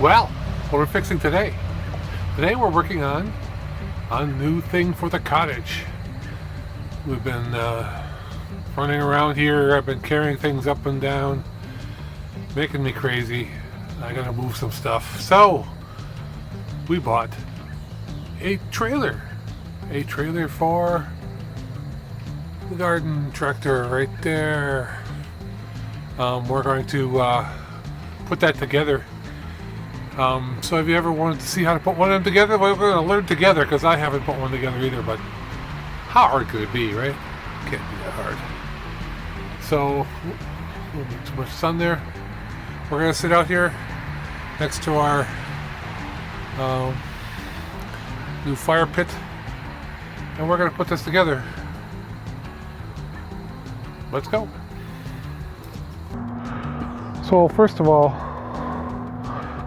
Well, what we're fixing today. Today we're working on a new thing for the cottage. We've been running around here. I've been carrying things up and down, making me crazy. I gotta move some stuff. So we bought a trailer for the garden tractor right there. We're going to put that together. So have you ever wanted to see how to put one of them together? Well, we're going to learn together because I haven't put one together either, but how hard could it be, right? Can't be that hard. So, won't be too much sun there. We're going to sit out here next to our new fire pit, and we're going to put this together. Let's go. So first of all,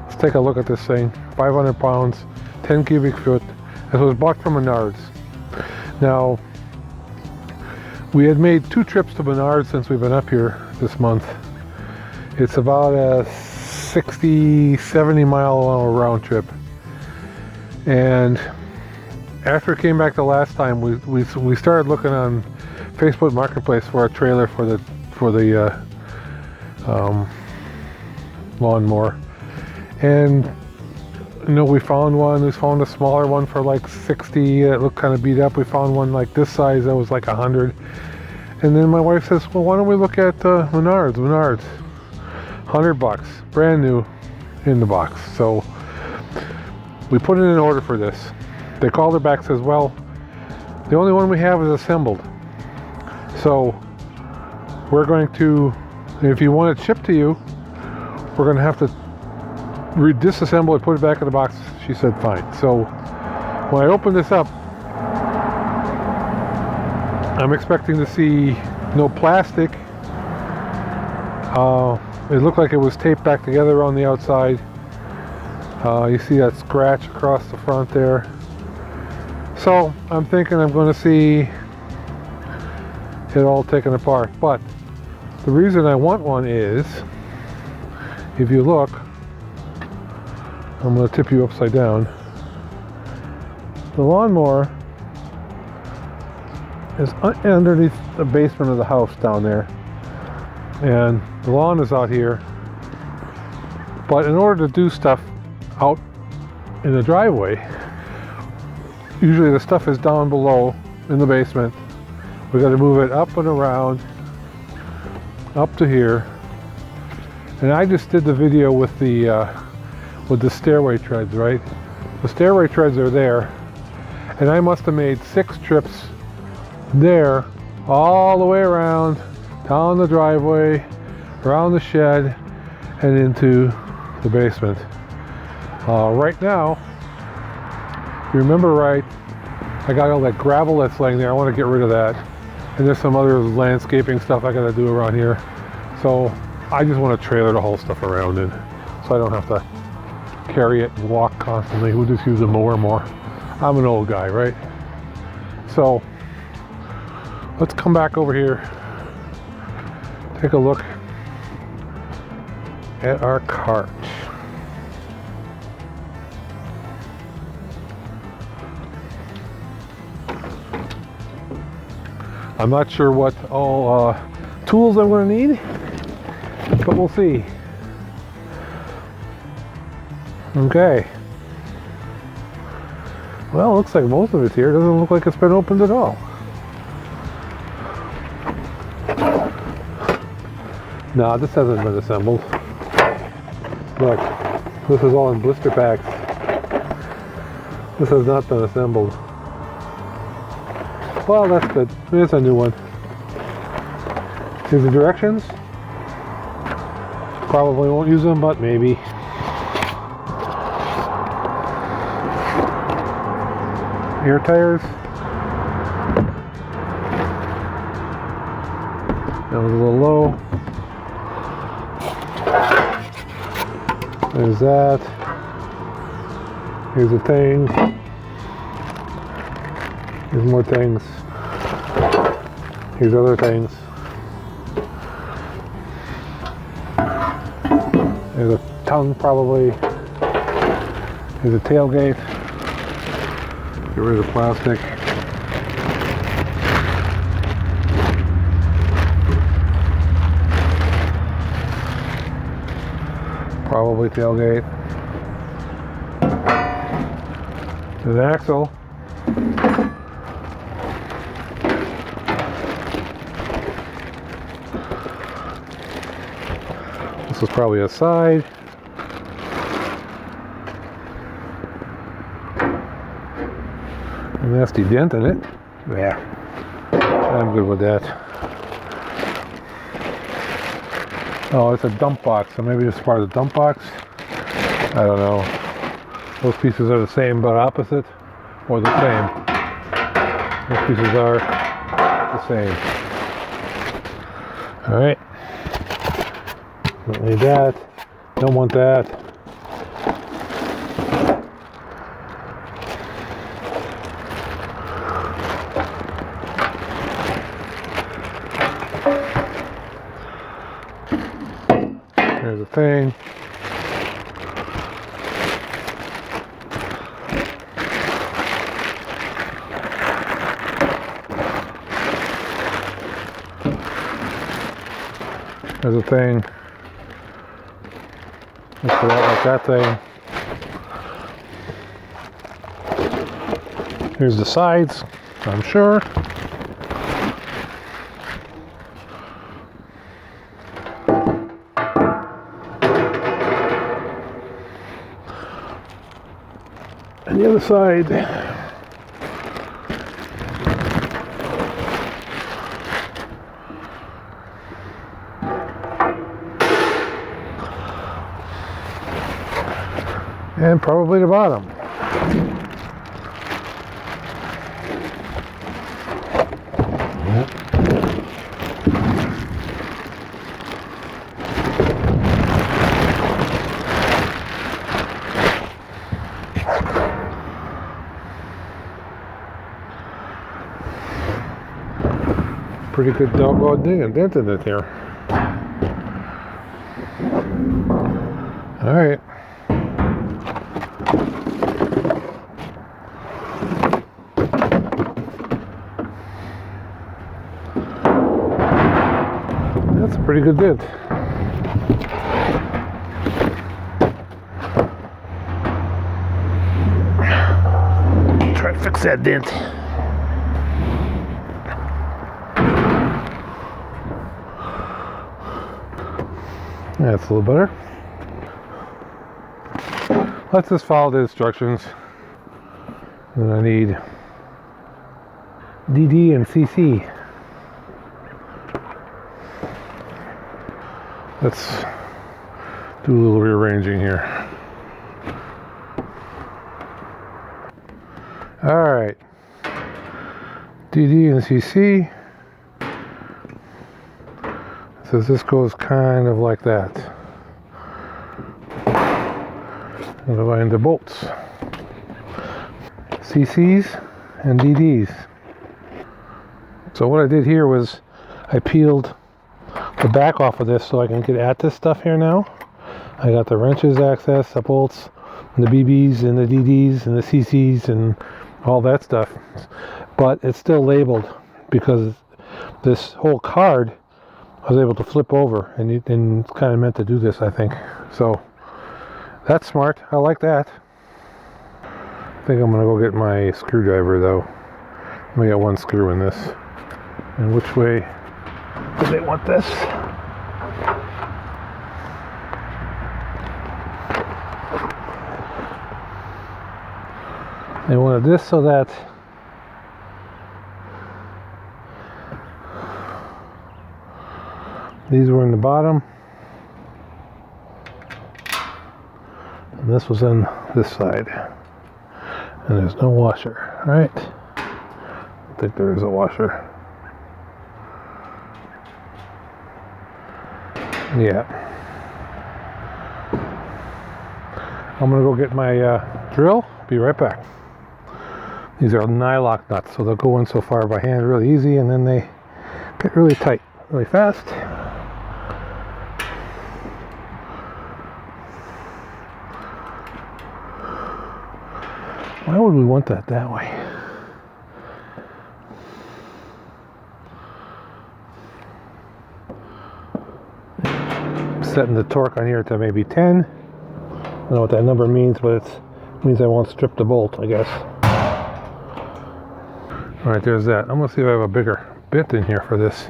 let's take a look at this thing. 500 pounds, 10 cubic foot. It was bought from Menards. Now, we had made 2 trips to Menards since we've been up here this month. It's about a 60, 70 mile round trip. And after it came back the last time, we started looking on Facebook Marketplace for a trailer for the lawnmower. And we found one. We found a smaller one for like 60. It looked kind of beat up. We found one like this size that was like 100. And then my wife says, well, why don't we look at Menards, $100, brand new in the box. So we put in an order for this. They called her back, says, well, the only one we have is assembled. So we're going to, if you want it shipped to you, we're going to have to disassemble it, put it back in the box. She said fine. So when I open this up, I'm expecting to see no plastic. It looked like it was taped back together on the outside. You see that scratch across the front there. So I'm thinking I'm going to see it all taken apart. But the reason I want one is, if you look, I'm going to tip you upside down. The lawnmower is underneath the basement of the house down there. And the lawn is out here. But in order to do stuff out in the driveway, usually the stuff is down below in the basement. We got to move it up and around, up to here. And I just did the video with the stairway treads, right? The stairway treads are there, and I must have made 6 trips there, all the way around, down the driveway, around the shed, and into the basement. Right now, if you remember right, I got all that gravel that's laying there. I want to get rid of that. And there's some other landscaping stuff I got to do around here. So I just want to trailer the whole stuff around in, so I don't have to carry it and walk constantly. We'll just use a mower more. I'm an old guy, right? So let's come back over here, take a look at our cart. I'm not sure what all tools I'm going to need, but we'll see. Okay. Well, it looks like most of it's here. It doesn't look like it's been opened at all. No, this hasn't been assembled. Look, this is all in blister packs. This has not been assembled. Well, that's good. There's a new one. Here's the directions. Probably won't use them, but maybe. Air tires. That was a little low. There's that. Here's the thing. Here's more things. Here's other things. There's a tongue probably. Here's a tailgate. Get rid of the plastic. Probably tailgate. There's an axle. This is probably a side. A nasty dent in it. Yeah, I'm good with that. Oh, it's a dump box, so maybe it's part of the dump box. I don't know. Those pieces are the same but opposite, or the same. Those pieces are the same. Alright. Don't need that. Don't want that. There's a thing. There's a thing. Let's put out like that thing. Here's the sides, I'm sure. And the other side. And probably the bottom. Pretty good doggone dent in it here. All right. That's a pretty good dent. Try to fix that dent. That's a little better. Let's just follow the instructions. And I need DD and CC. Let's do a little rearranging here. Alright. DD and CC. So this goes kind of like that. And divide into bolts. CCs and DDs. So what I did here was I peeled the back off of this so I can get at this stuff here now. I got the wrenches access, the bolts, and the BBs and the DDs and the CCs and all that stuff. But it's still labeled because this whole card I was able to flip over, and it's kind of meant to do this, I think. So that's smart. I like that. I think I'm gonna go get my screwdriver though. I got one screw in this. And which way do they want this? They wanted this so that these were in the bottom, and this was on this side, and there's no washer, right? I think there is a washer. Yeah. I'm gonna go get my drill, be right back. These are nylock nuts, so they'll go in so far by hand really easy, and then they get really tight really fast. Why would we want that way? Setting the torque on here to maybe 10. I don't know what that number means, but it means I won't strip the bolt, I guess. Alright, there's that. I'm going to see if I have a bigger bit in here for this.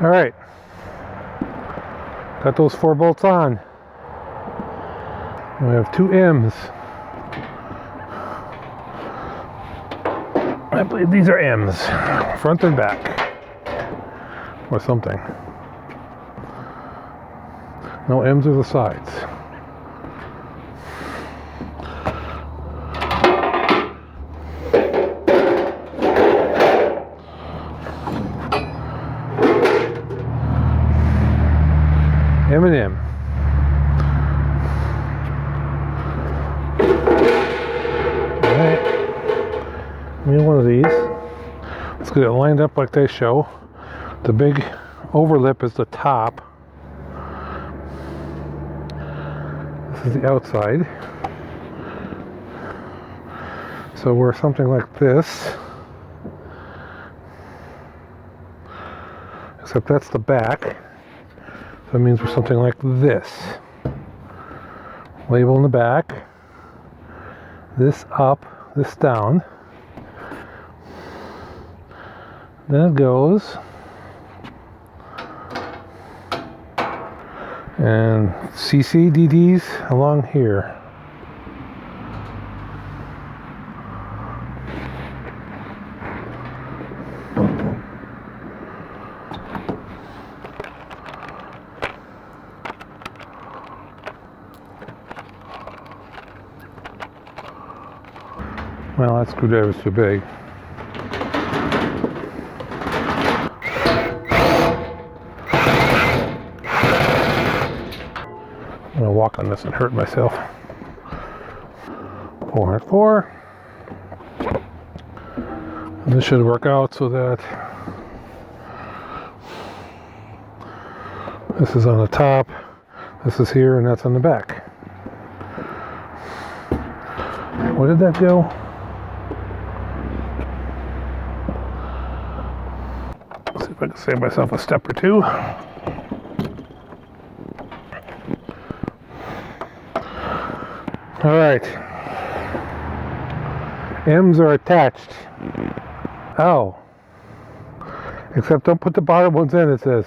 Alright. Got those 4 bolts on. And we have 2 M's. I believe these are M's. Front and back. Or something. No, M's are the sides. M and M. Alright. Give me one of these. Let's get it lined up like they show. The big overlip is the top. This is the outside. So we're something like this. Except that's the back. So it means we're something like this. Label in the back. This up, this down. Then it goes. And CCDDs along here. Well, that screwdriver's too big. I'm gonna walk on this and hurt myself. 4 and 4. And this should work out so that this is on the top, this is here, and that's on the back. Where did that go? Let's see if I can save myself a step or two. Alright. M's are attached. Oh. Except don't put the bottom ones in, it says.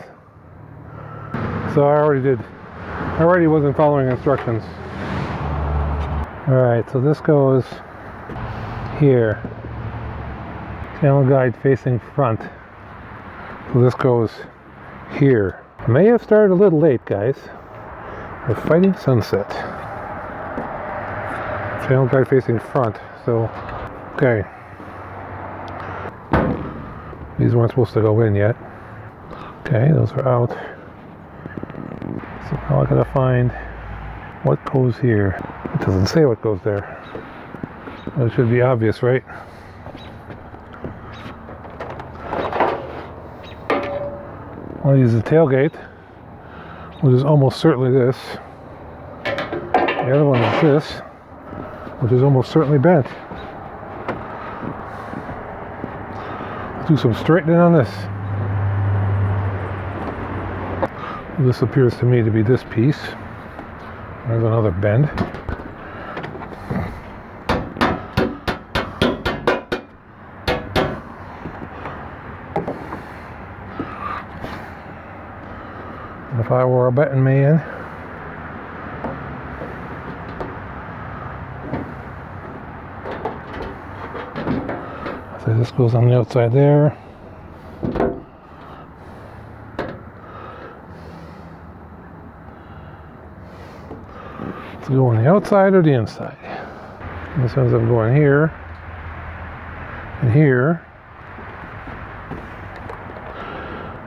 So I already did. I already wasn't following instructions. Alright, so this goes here. Channel guide facing front. So this goes here. I may have started a little late, guys. We're fighting sunset. Channel guide facing front. So, okay. These weren't supposed to go in yet. Okay, those are out. So now I gotta find what goes here. It doesn't say what goes there. Well, it should be obvious, right? I'll use the tailgate, which is almost certainly this. The other one is this, which is almost certainly bent. Let's do some straightening on this. This appears to me to be this piece. There's another bend. If I were a betting man, so this goes on the outside there. Let's go on the outside or the inside. This ends up going here and here.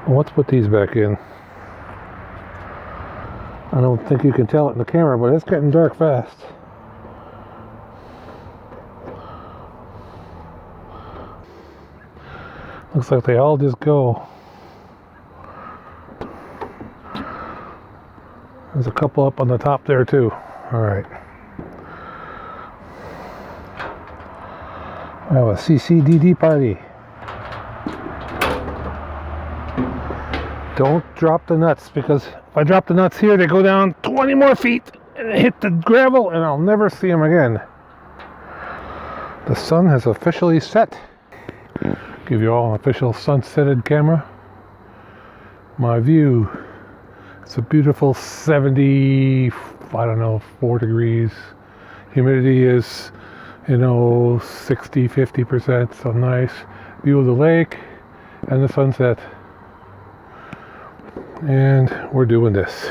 Well, let's put these back in. I don't think you can tell it in the camera, but it's getting dark fast. Looks like they all just go. There's a couple up on the top there too. All right. have a CCDD party. Don't drop the nuts, because if I drop the nuts here, they go down 20 more feet and hit the gravel, and I'll never see them again. The sun has officially set. Give you all an official sunsetted camera. My view. It's a beautiful 70, I don't know, 4 degrees. Humidity is, 60, 50%, so nice. View of the lake and the sunset. And we're doing this.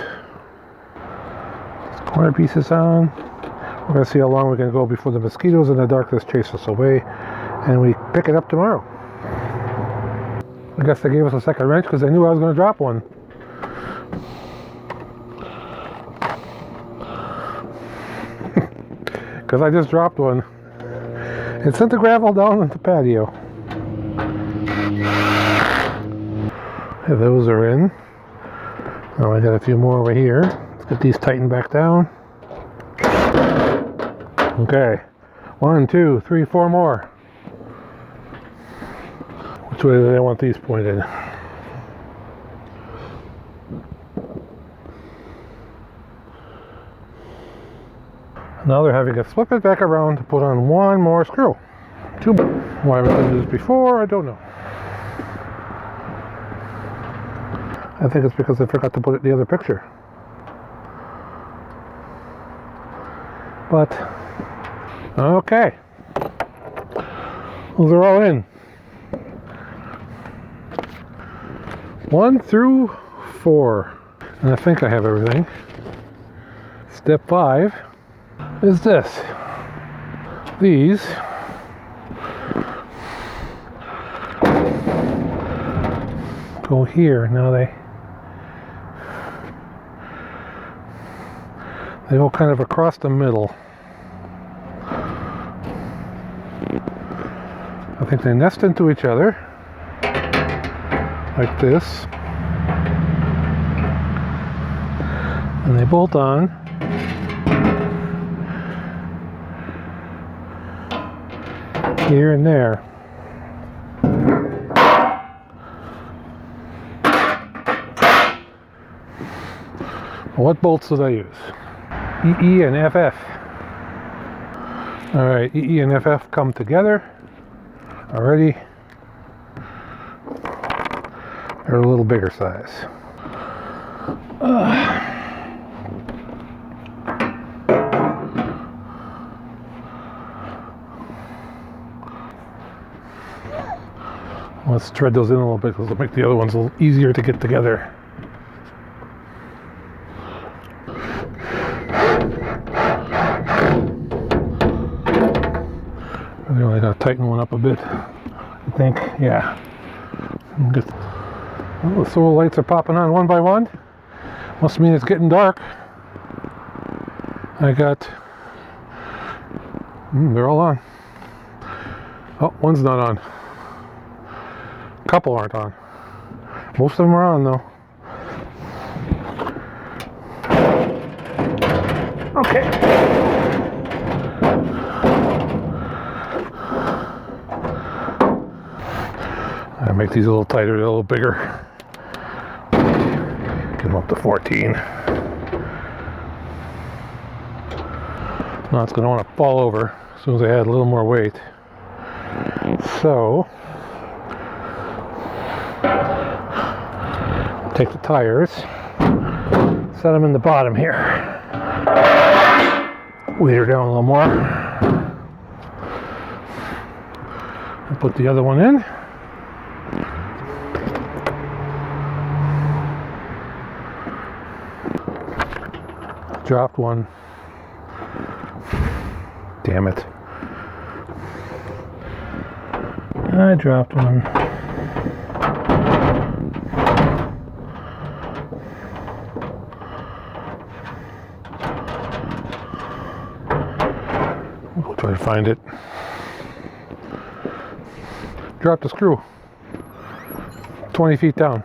Corner pieces on. We're going to see how long we're going to go before the mosquitoes in the darkness chase us away. And we pick it up tomorrow. I guess they gave us a second wrench because they knew I was going to drop one. Because I just dropped one. It sent the gravel down the patio. Okay, those are in. Now I got a few more over here. Let's get these tightened back down. Okay. 1, 2, 3, 4 more. Which way do they want these pointed? Now they're having to flip it back around to put on one more screw. 2 more. Why I haven't done this before, I don't know. I think it's because I forgot to put it in the other picture. But, okay. Those are all in. 1 through 4. And I think I have everything. Step 5 is this. These go here. Now they go kind of across the middle. I think they nest into each other like this, and they bolt on. Here and there. What bolts did I use? EE and FF. Alright, EE and FF come together already. They're a little bigger size. Let's thread those in a little bit because it'll make the other ones a little easier to get together. I really gotta tighten one up a bit, I think. Yeah. Well, the solar lights are popping on one by one. Must mean it's getting dark. I got... they're all on. Oh, one's not on. A couple aren't on. Most of them are on though. Okay. I make these a little tighter, a little bigger. Get them up to 14. Now it's going to want to fall over as soon as I add a little more weight. So, take the tires, set them in the bottom here. Weight her down a little more. And put the other one in. Dropped one. Damn it. I dropped one. We'll try to find it. Dropped a screw. 20 feet down.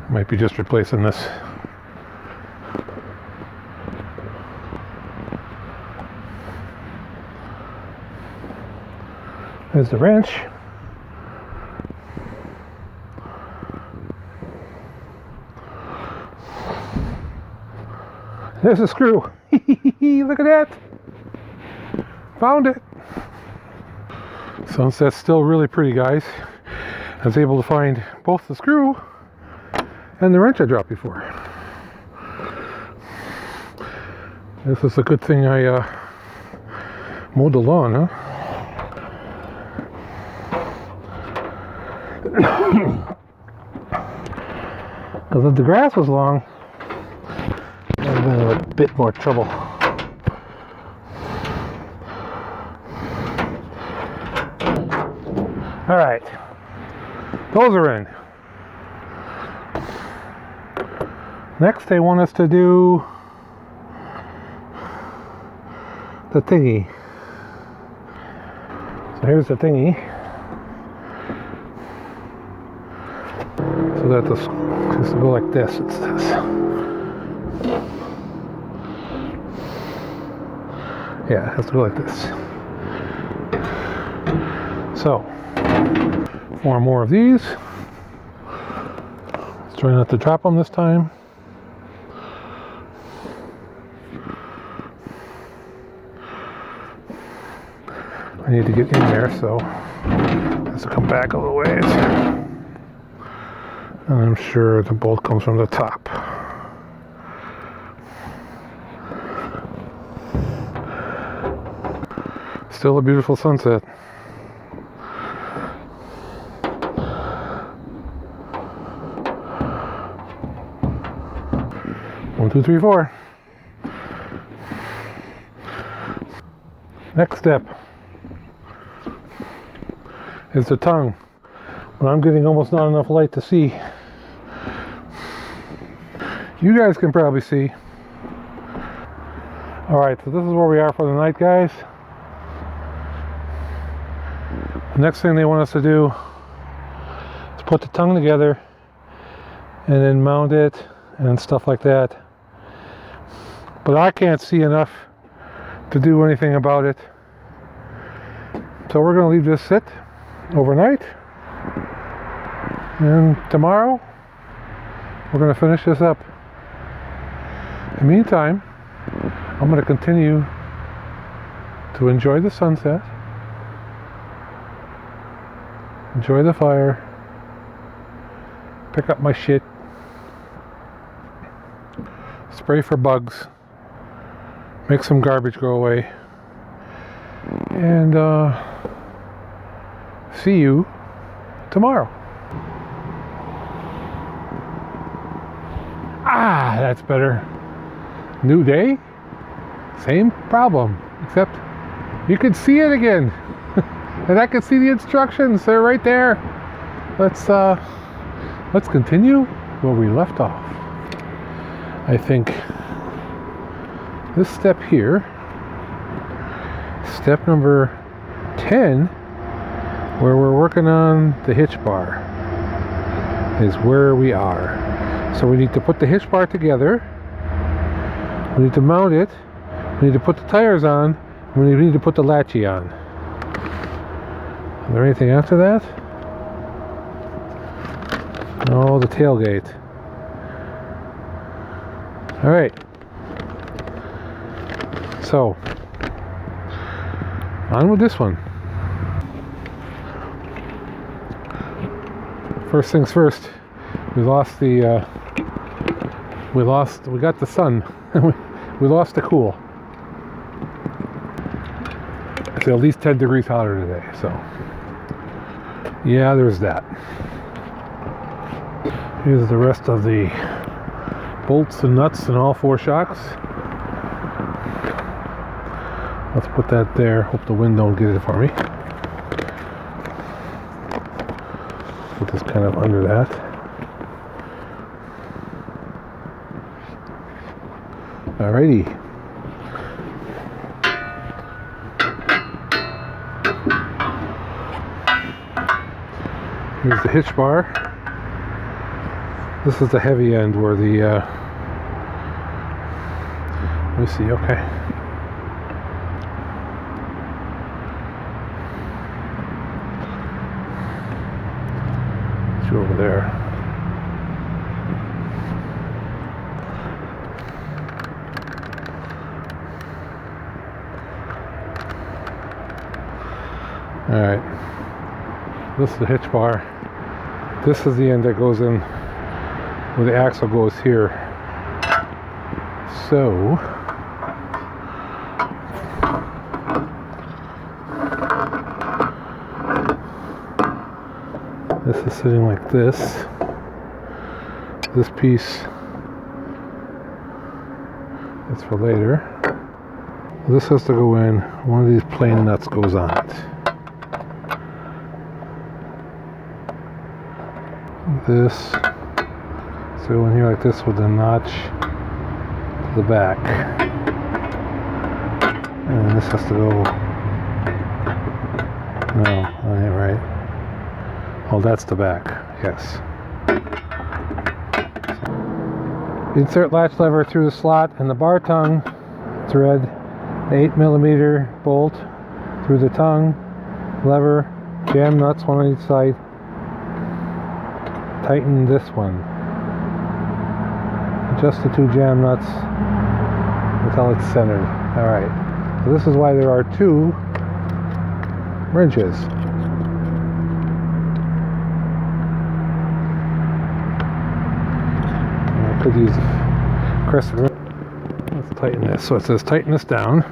Might be just replacing this. There's the wrench. There's a screw. Look at that. Found it. Sunset's still really pretty, guys. I was able to find both the screw and the wrench I dropped before. This is a good thing I mowed the lawn, huh? Because if the grass was long, I would have been in a bit more trouble. Alright, those are in. Next they want us to do the thingy. So here's the thingy. So that this has to go like this, it says. Yeah, it has to go like this. So, 4 more of these. Let's try not to drop them this time. I need to get in there, so it has to come back a little ways. And I'm sure the bolt comes from the top. Still a beautiful sunset. One, two, three, four. Next step is the tongue. But I'm getting almost not enough light to see. You guys can probably see. Alright, so this is where we are for the night, guys. The next thing they want us to do is put the tongue together and then mount it and stuff like that. But I can't see enough to do anything about it. So we're going to leave this sit overnight. And tomorrow, we're going to finish this up. In the meantime, I'm going to continue to enjoy the sunset, enjoy the fire, pick up my shit, spray for bugs, make some garbage go away, and see you tomorrow. Ah, that's better. New day, same problem, except you can see it again. And I can see the instructions, they're right there. Let's continue where we left off. I think this step here, step number 10, where we're working on the hitch bar, is where we are. So we need to put the hitch bar together, we need to mount it, we need to put the tires on, we need to put the latchy on. Is there anything after that? Oh, the tailgate. Alright. So, on with this one. First things first, we lost the, we got the sun. we lost the cool. It's at least 10 degrees hotter today, so yeah, there's that. Here's the rest of the bolts and nuts and all 4 shocks. Let's put that there. Hope the wind don't get it for me. Put this kind of under that. Alrighty. Here's the hitch bar. This is the heavy end where the, let me see, okay. Let's go over there. Alright, this is the hitch bar. This is the end that goes in where the axle goes here. So, this is sitting like this. This piece is for later. This has to go in. One of these plain nuts goes on it. This, so in here like this with a notch to the back, and this has to go, no, that ain't right. Oh, that's the back, yes. Insert latch lever through the slot and the bar tongue, thread the 8mm bolt through the tongue, lever, jam nuts one on each side. Tighten this one. Adjust the 2 jam nuts until it's centered. Alright. So this is why there are 2 wrenches. I could use crescent wrench. Let's tighten this. So it says tighten this down.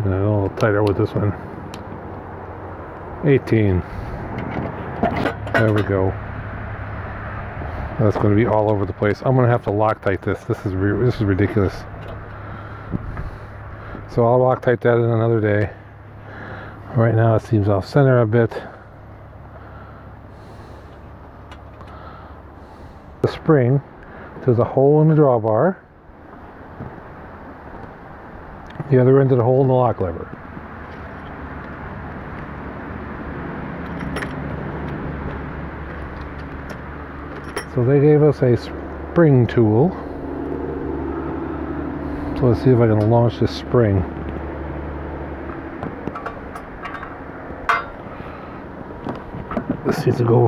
A little tighter with this one. 18. There we go. That's going to be all over the place. I'm going to have to Loctite this. This is ridiculous. So I'll Loctite that in another day. Right now it seems off center a bit. The spring to the hole in the drawbar. The other end of the hole in the lock lever. So they gave us a spring tool. So let's see if I can launch this spring. This needs to go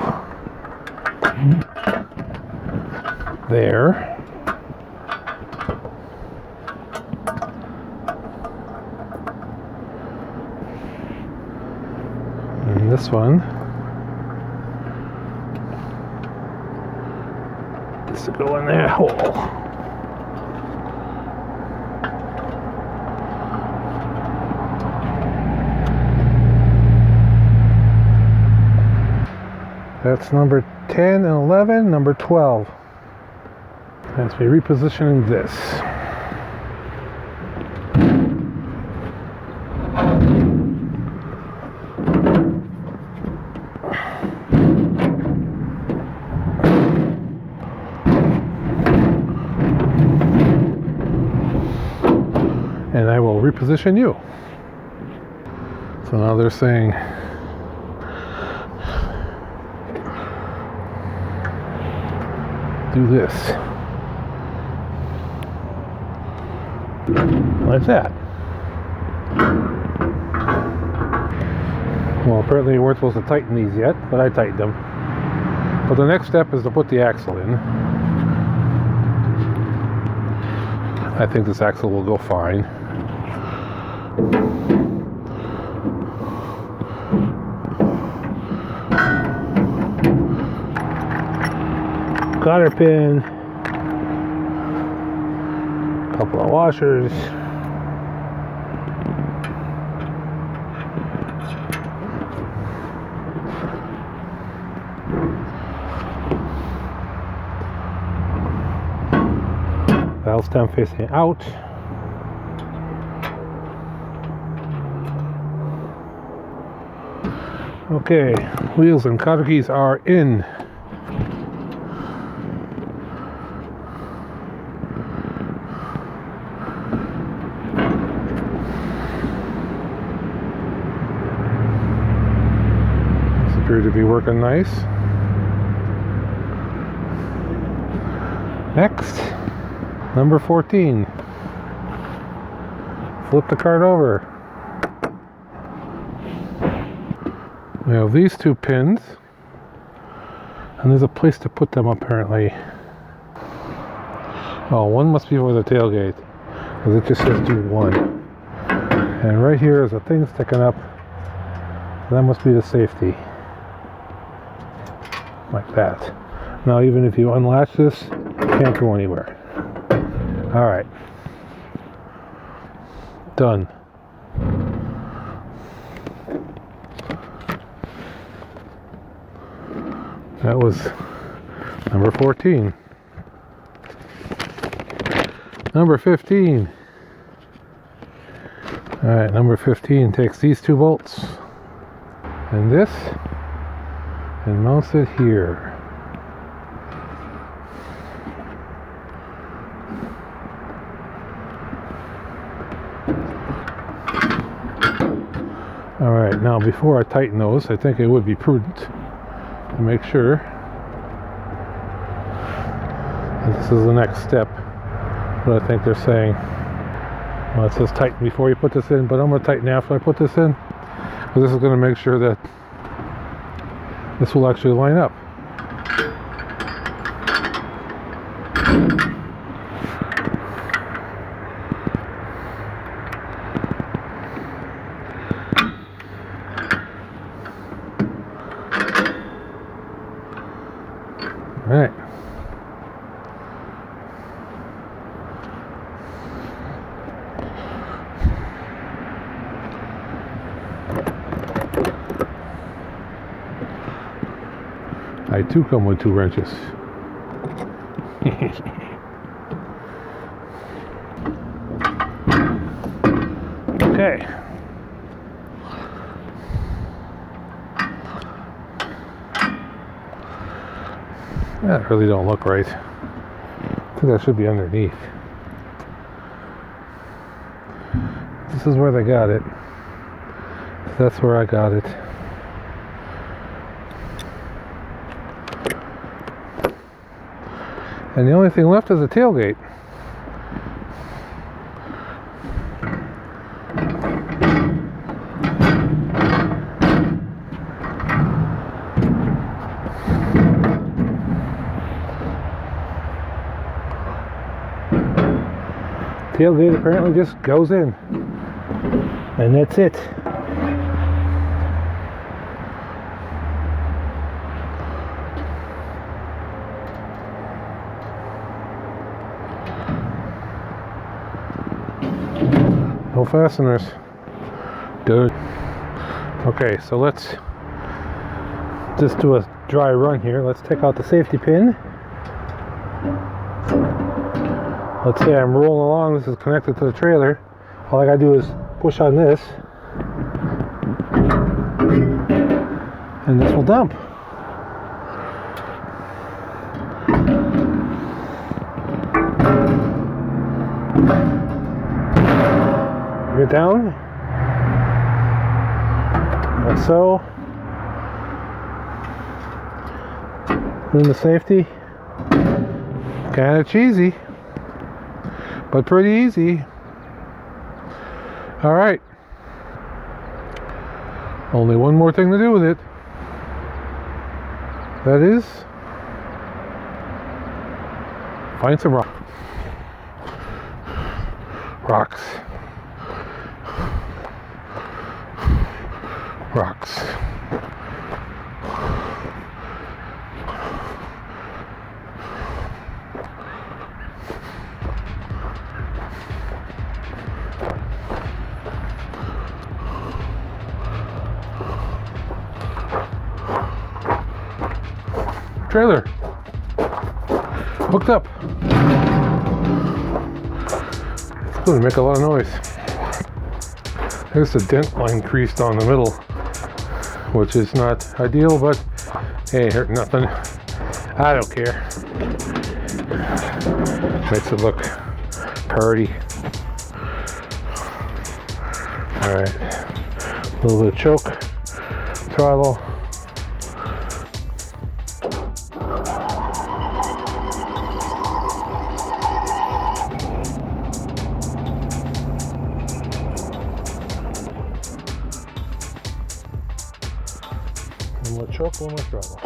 there. And this one, this will go in that hole. That's number 10 and 11, number 12. That's me repositioning this. And I will reposition you. So now they're saying do this like that. Well, apparently you weren't supposed to tighten these yet, but I tightened them. But the next step is to put the axle in. I think this axle will go fine. Cotter pin, couple of washers, valve stem facing out. Okay, wheels and cotter keys are in. appear to be working nice. Next, number 14. Flip the cart over. We have these two pins, and there's a place to put them apparently. Oh, one must be for the tailgate, because it just says do one. And right here is a thing sticking up. That must be the safety. Like that. Now even if you unlatch this, you can't go anywhere. Alright. Done. That was number 14. Number 15. Alright, number 15 takes these two bolts and this and mounts it here. Alright, now before I tighten those, I think it would be prudent to make sure that this is the next step. What I think they're saying. Well, it says tighten before you put this in, but I'm going to tighten after I put this in. But this is going to make sure that this will actually line up. All right. I too come with 2 wrenches. Okay. That really don't look right. I think that should be underneath. This is where they got it. That's where I got it. And the only thing left is the tailgate. Tailgate apparently just goes in. And that's it. No fasteners. Dude. Okay, so let's just do a dry run here. Let's take out the safety pin. Let's say I'm rolling along. This is connected to the trailer. All I gotta do is push on this, and this will dump. Bring it down, like so. Put in the safety. Kind of cheesy, but pretty easy. All right. Only one more thing to do with it. That is, find some rocks. Rocks. Trailer hooked up. It's going to make a lot of noise. There's the dent line creased on the middle, which is not ideal, but hey, it hurt nothing. I don't care. Makes it look pretty. All right, a little bit of choke, throttle. chocolate on my throttle.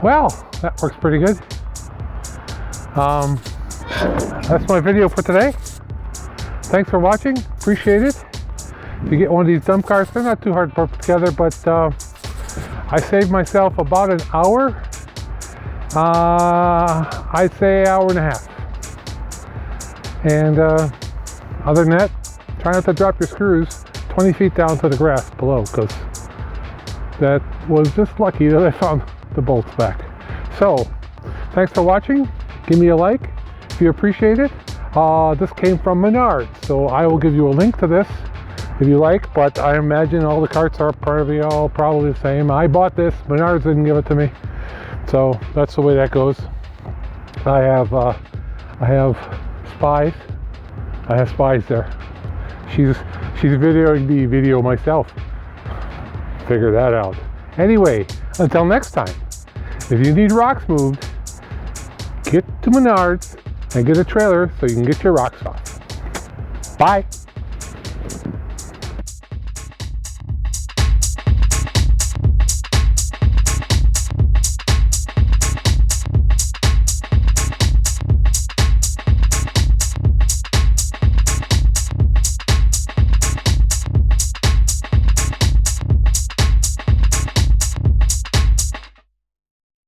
Well, that works pretty good. That's my video for today. Thanks for watching. Appreciate it. If you get one of these dump cars, they're not too hard to put together, but I saved myself about an hour. I'd say hour and a half. And other than that, try not to drop your screws 20 feet down to the grass below, because that was just lucky that I found the bolts back. So, thanks for watching. Give me a like if you appreciate it. This came from Menards, so I will give you a link to this if you like, but I imagine all the carts are probably the same. I bought this, Menards didn't give it to me, so that's the way that goes. I have spies. I have spies there. She's videoing me video myself. Figure that out. Anyway, until next time, if you need rocks moved, get to Menards and get a trailer so you can get your rocks off. Bye.